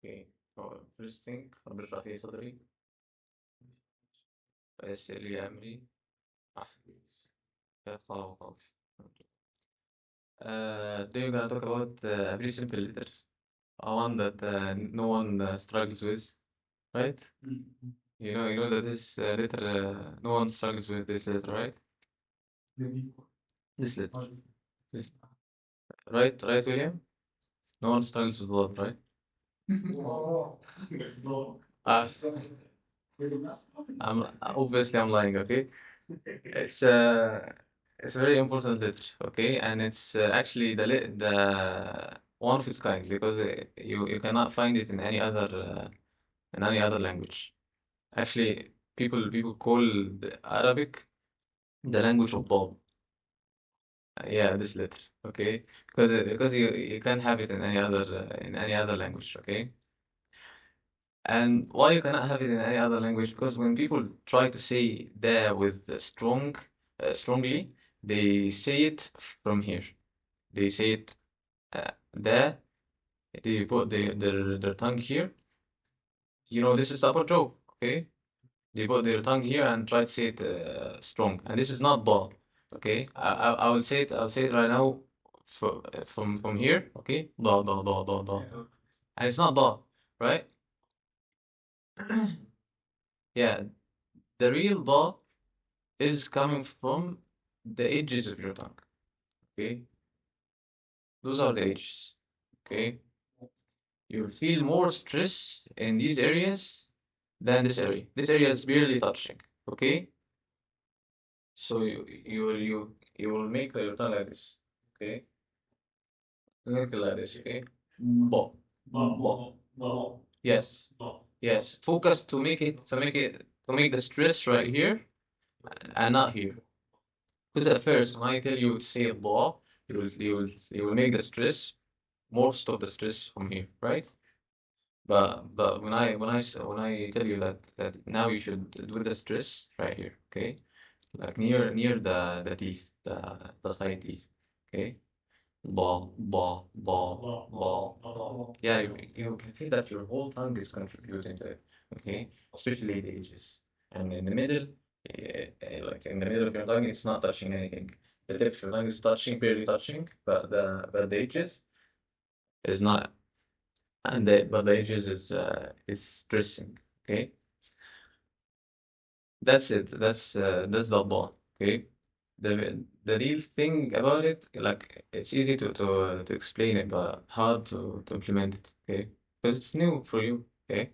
اوكي. first thing رب اشرح لي صدري ويسر لي امري واحلل يفقهوا قولي. Today we're gonna talk about a very simple letter, one that no one struggles with, right? You know that this letter no one struggles with this letter, right? This letter, this, right, William? No one struggles with love, right? Uh, I'm lying, okay? It's it's a very important letter, okay, and it's actually the one of its kind because you cannot find it in any other language. Actually, people call the Arabic the language of Dal. Yeah, this letter, okay, because you can't have it in any other language, okay. And why you cannot have it in any other language? Because when people try to say there with strongly, they say it from here. They say it there. They put their tongue here. You know, this is the upper jaw. Okay, they put their tongue here and try to say it strong. And this is not da. Okay, I will say it. I'll say it right now. From here. Okay, da. And it's not da, right? Yeah, the real da is coming from the edges of your tongue. Okay, those are the edges. Okay, you'll feel more stress in these areas than this area. This area is barely touching. Okay, so you will make your tongue like this. Okay, make it like this. Okay, bo bo. Yes, yes. Focus to make the stress right here and not here. Because at first, when I tell you to say Allah, you will make the stress, most of the stress from here, right? But when I tell you that now you should do the stress right here, okay? Like near the teeth, the side teeth, okay? Ba. Yeah, you can feel that your whole tongue is contributing to it, okay? Especially the edges. And in the middle, like in the middle of your tongue, it's not touching anything. The tip of your tongue is touching, barely touching, but the edges is not, but the edges is stressing, okay? That's it. That's the ball, okay? The real thing about it, like it's easy to explain it, but hard to implement it, okay? Because it's new for you, okay?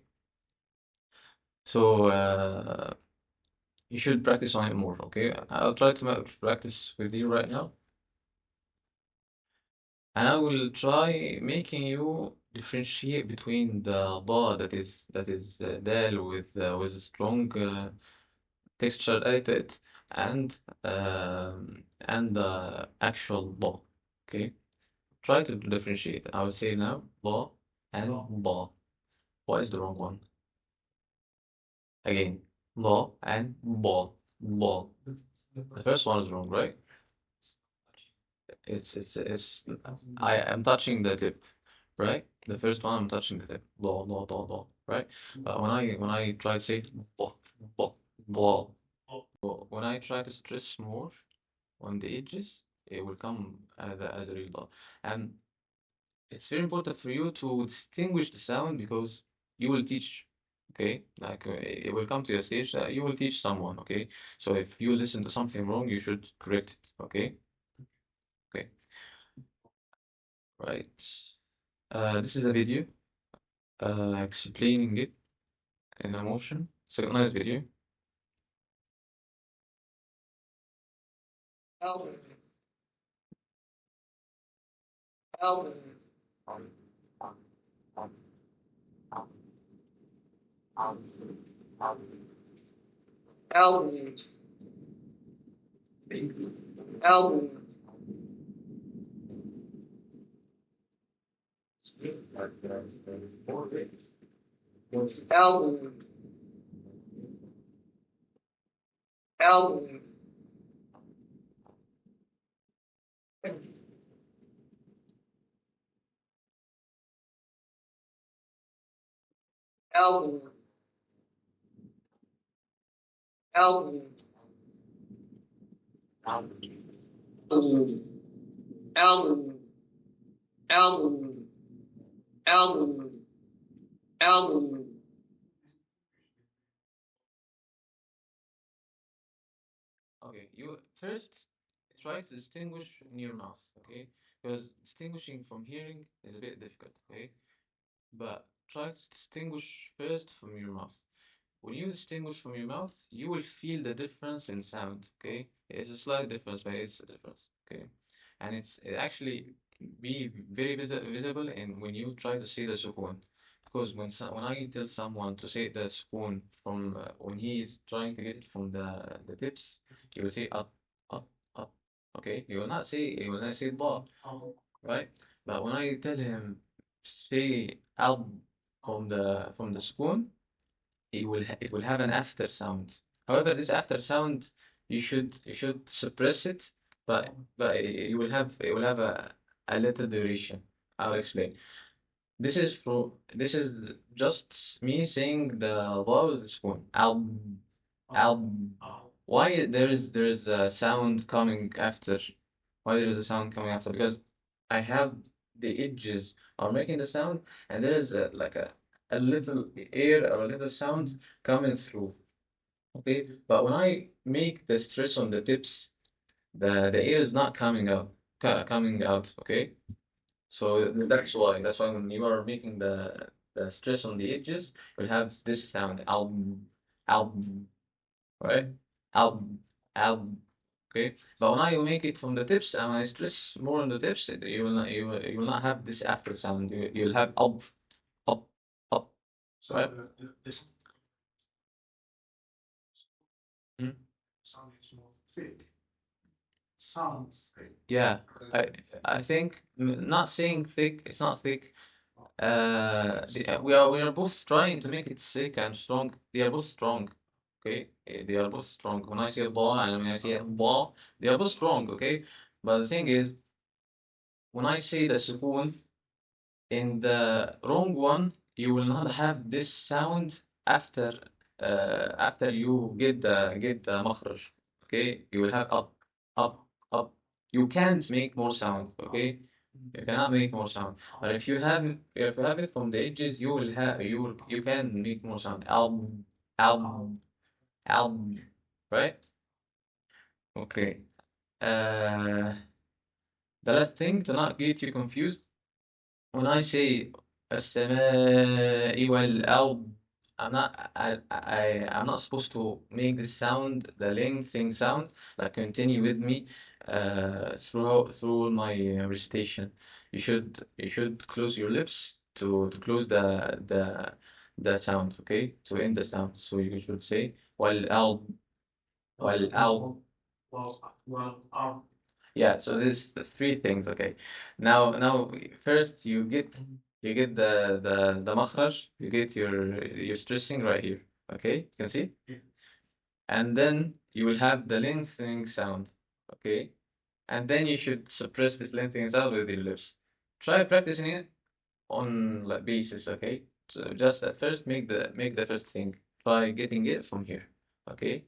So you should practice on it more, okay? I'll try to practice with you right now, and I will try making you differentiate between the ba that is dal with a strong texture added to it and the actual ba, okay? Try to differentiate. I will say now ba and ba. What is the wrong one? Again, ba and ba. Ba. The first one is wrong, right? It's I am touching the tip, right? The first one I'm touching the tip. Ba, right? But when I try to say ba, ba, ba, when I try to stress more on the edges, it will come as a real ba. And it's very important for you to distinguish the sound because you will teach, okay? Like it will come to a stage that you will teach someone, okay? So if you listen to something wrong, you should correct it, okay? Okay, right. This is a video explaining it in emotion. Synchronized video. Album, album, album, album, album, album, album. Okay, you first try to distinguish in your mouth, okay? Because distinguishing from hearing is a bit difficult, okay? But try to distinguish first from your mouth. When you distinguish from your mouth, you will feel the difference in sound, okay? It's a slight difference, but it's a difference, okay? And it actually be very visible in when you try to say the sukun. Because when I tell someone to say the sukun from when he is trying to get it from the tips, he will say up, up, up, okay? He will not say ba, right? But when I tell him say up from the sukun, it will have an after sound. However, this after sound you should suppress it, but you will have a little duration. I'll explain. This is just me saying the vowel spoon. Al. Why there is a sound coming after? Why there is a sound coming after? Because I have the edges are making the sound, and there is a little air or a little sound coming through. Okay, but when I make the stress on the tips, the air is not coming out. Okay, so that's why when you are making the stress on the edges, you have this sound album, right? Album, album. Okay, but when I make it from the tips and I stress more on the tips, you will not have this after sound. You'll have up, up, right? Hmm? Yeah, I think not saying thick. It's not thick. We are both trying to make it thick and strong. They are both strong. Okay, they are both strong. When I say ball and when I say ball, they are both strong. Okay, but the thing is, when I say the sukoon in the wrong one, you will not have this sound after you get the makhraj. Okay, you will have up, up. You can't make more sound. Okay, you cannot make more sound. But if you have it from the edges, you can make more sound. Album, album, right? Okay. Uh, the last thing to not get you confused. When I say السماء والأرض, I'm not supposed to make the sound, the lengthening sound, like continue with me through my recitation. You should close your lips to close the sound, okay? To end the sound. So you should say والأرض والأرض. Yeah, so there's the three things, okay. Now first you get the makhraj, you get your stressing right here, okay? You can see? And then you will have the lengthening sound, okay? And then you should suppress this lengthening sound with your lips. Try practicing it on like basis, okay? So just at first make the first thing. Try getting it from here, okay?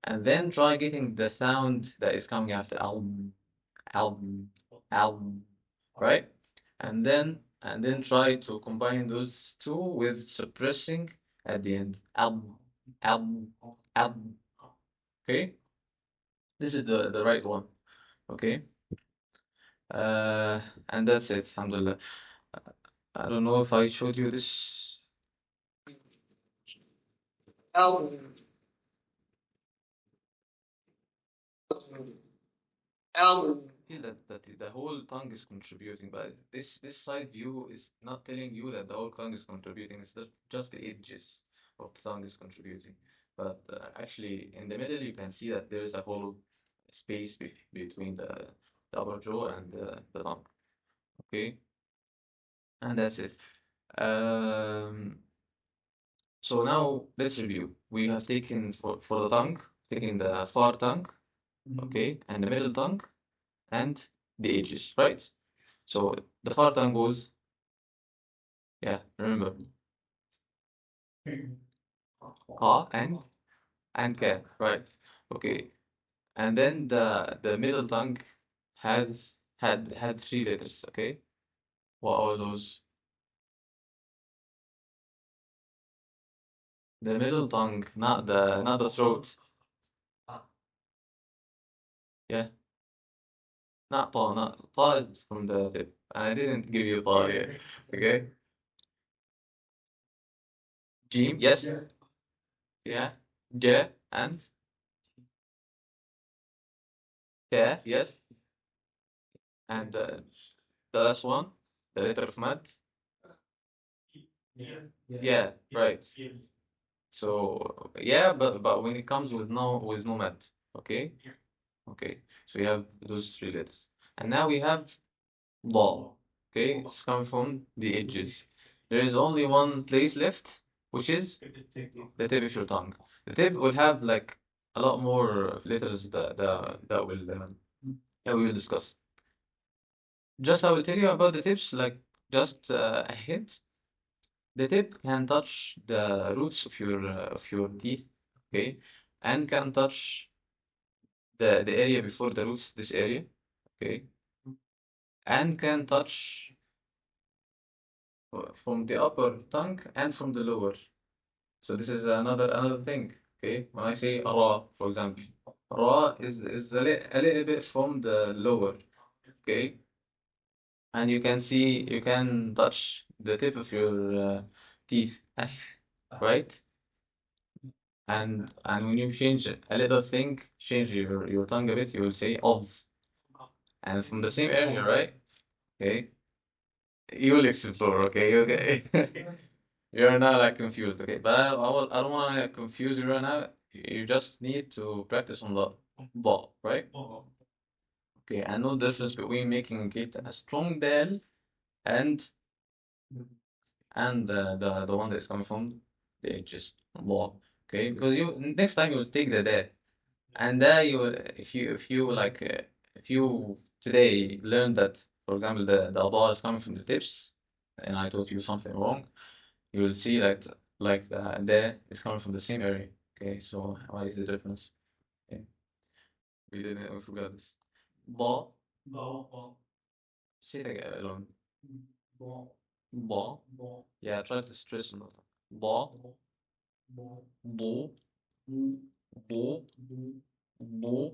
And then try getting the sound that is coming after album, album, right? And then try to combine those two with suppressing at the end. Album, album, album. Okay, this is the right one. Okay, uh, and that's it. Alhamdulillah. I don't know if I showed you this. Album, album. Yeah, that the whole tongue is contributing, but this side view is not telling you that the whole tongue is contributing. It's just the edges of the tongue is contributing. But actually, in the middle, you can see that there is a whole space between the upper jaw and the tongue. Okay, and that's it. Um, so now let's review. We have taken for the tongue, taking the far tongue, okay, and the middle tongue and the edges, right? So the far tongue goes, yeah, remember, Ka and ka, right? Okay. And then the middle tongue had three letters, okay? What are those? The middle tongue, not the throat. Yeah, not ta is from the tip. And I didn't give you ta here. Okay? Jim, yes. Yeah. Ja and ka, yes. And the last one, the letter of mad. Yeah, right. So yeah, but when it comes with no mad, okay? Okay. So we have those three letters. And now we have law. Okay, it's coming from the edges. There is only one place left, which is the tip of your tongue. The tip will have like a lot more letters that we will discuss. Just I will tell you about the tips, like just a hint. The tip can touch the roots of your teeth, okay, and can touch the area before the roots, this area, okay, and can touch from the upper tongue and from the lower. So this is another thing. Okay, when I say ra, for example, ra is a little bit from the lower. Okay, and you can touch the tip of your teeth, right? And when you change a little thing, change your tongue a bit, you will say of, and from the same area, right? Okay, you will explore. Okay, okay. You're not like confused, okay? But I don't want to confuse you right now. You just need to practice on the ball, right? Okay, I know this is between making it a strong dal and the one that's coming from the edges ball. Okay, because you next time you'll take the dal, and there you if you today learn that, for example, the ball is coming from the tips, and I taught you something wrong, you will see that like the is coming from the same area. Okay, so what is the difference? Okay, we forgot this. Ba, say it again alone. Ba, yeah, try to stress on it. Ba, bo, bo, bo,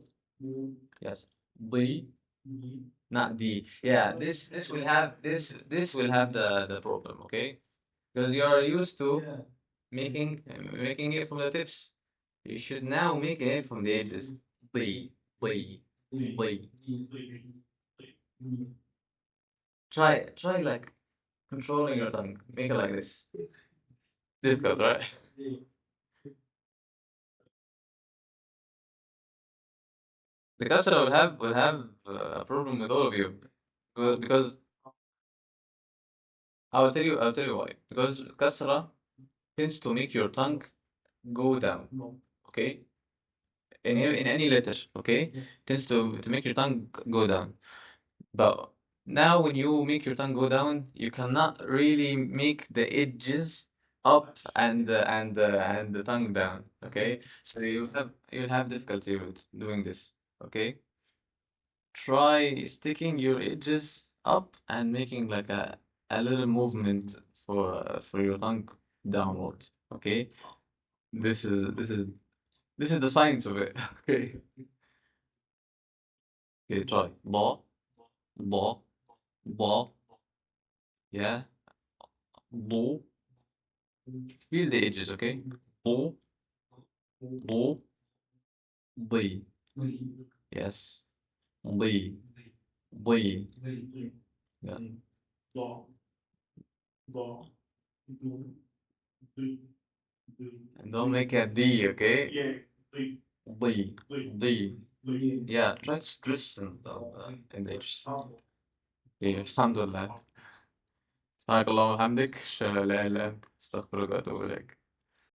yes. B, not D. Yeah, this will have the problem, okay? Because you are used to making it from the tips. You should now make it from the edges. B, B, B. Try like controlling your tongue. Make it like this. Difficult, right? The customer will have a problem with all of you. Because I'll tell you why. Because kasra tends to make your tongue go down. Okay? In any letter, okay? Tends to make your tongue go down. But now when you make your tongue go down, you cannot really make the edges up and the tongue down. Okay, so you'll have difficulty with doing this. Okay, try sticking your edges up and making like a little movement for your tongue downwards. Okay, this is the science of it. Okay, okay, try ba ba ba. Yeah, bo. Feel the edges, okay? Bo, bo, B. Yes. B. B. Yeah. And don't make a D, okay? B. B. Yeah, try to stress in the edges. Okay, الحمد لله. سبحانك اللهم وبحمدك أشهد أن لا إله إلا أنت أستغفرك وأتوب إليك.